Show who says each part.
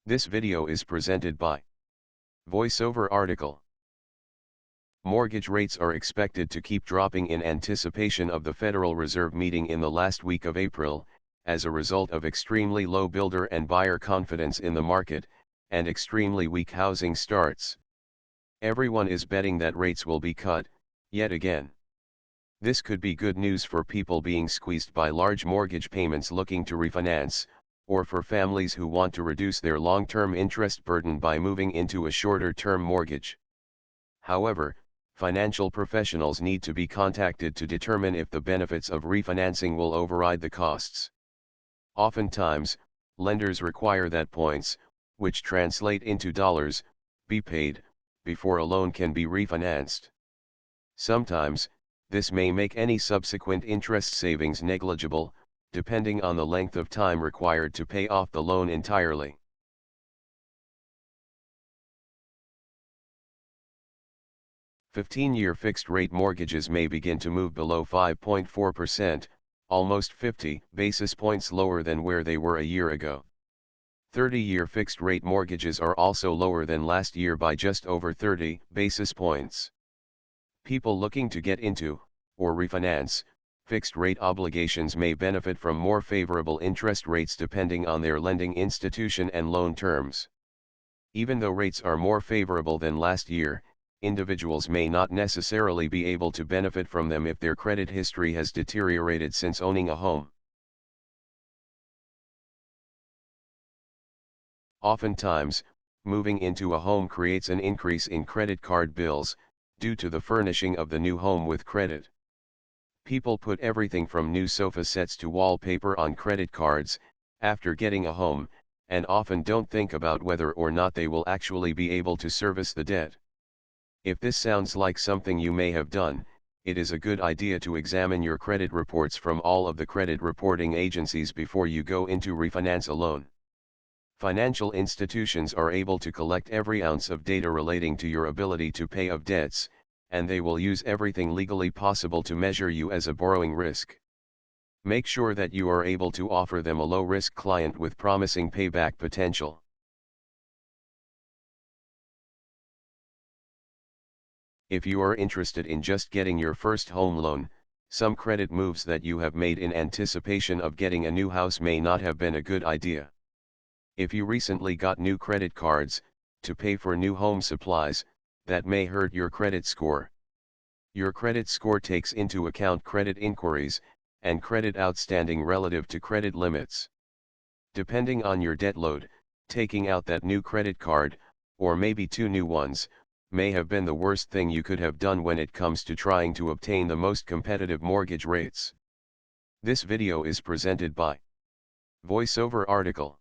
Speaker 1: This video is presented by VoiceOver article. Mortgage rates are expected to keep dropping in anticipation of the Federal Reserve meeting in the last week of April, as a result of extremely low builder and buyer confidence in the market, and extremely weak housing starts. Everyone is betting that rates will be cut, yet again. This could be good news for people being squeezed by large mortgage payments looking to refinance, or for families who want to reduce their long-term interest burden by moving into a shorter-term mortgage. However, financial professionals need to be contacted to determine if the benefits of refinancing will override the costs. Oftentimes, lenders require that points, which translate into dollars, be paid, before a loan can be refinanced. Sometimes, this may make any subsequent interest savings negligible, depending on the length of time required to pay off the loan entirely. "15-year fixed-rate mortgages may begin to move below 5.4%, almost 50 basis points lower than where they were a year ago. 30-year fixed-rate mortgages are also lower than last year by just over 30 basis points. People looking to get into, or refinance, fixed-rate obligations may benefit from more favorable interest rates depending on their lending institution and loan terms. Even though rates are more favorable than last year, individuals may not necessarily be able to benefit from them if their credit history has deteriorated since owning a home. Oftentimes, moving into a home creates an increase in credit card bills, due to the furnishing of the new home with credit. People put everything from new sofa sets to wallpaper on credit cards, after getting a home, and often don't think about whether or not they will actually be able to service the debt. If this sounds like something you may have done, it is a good idea to examine your credit reports from all of the credit reporting agencies before you go into refinance a loan. Financial institutions are able to collect every ounce of data relating to your ability to pay off debts, and they will use everything legally possible to measure you as a borrowing risk. Make sure that you are able to offer them a low-risk client with promising payback potential. If you are interested in just getting your first home loan, some credit moves that you have made in anticipation of getting a new house may not have been a good idea. If you recently got new credit cards, to pay for new home supplies, that may hurt your credit score. Your credit score takes into account credit inquiries, and credit outstanding relative to credit limits. Depending on your debt load, taking out that new credit card, or maybe two new ones, may have been the worst thing you could have done when it comes to trying to obtain the most competitive mortgage rates. This video is presented by VoiceOver article.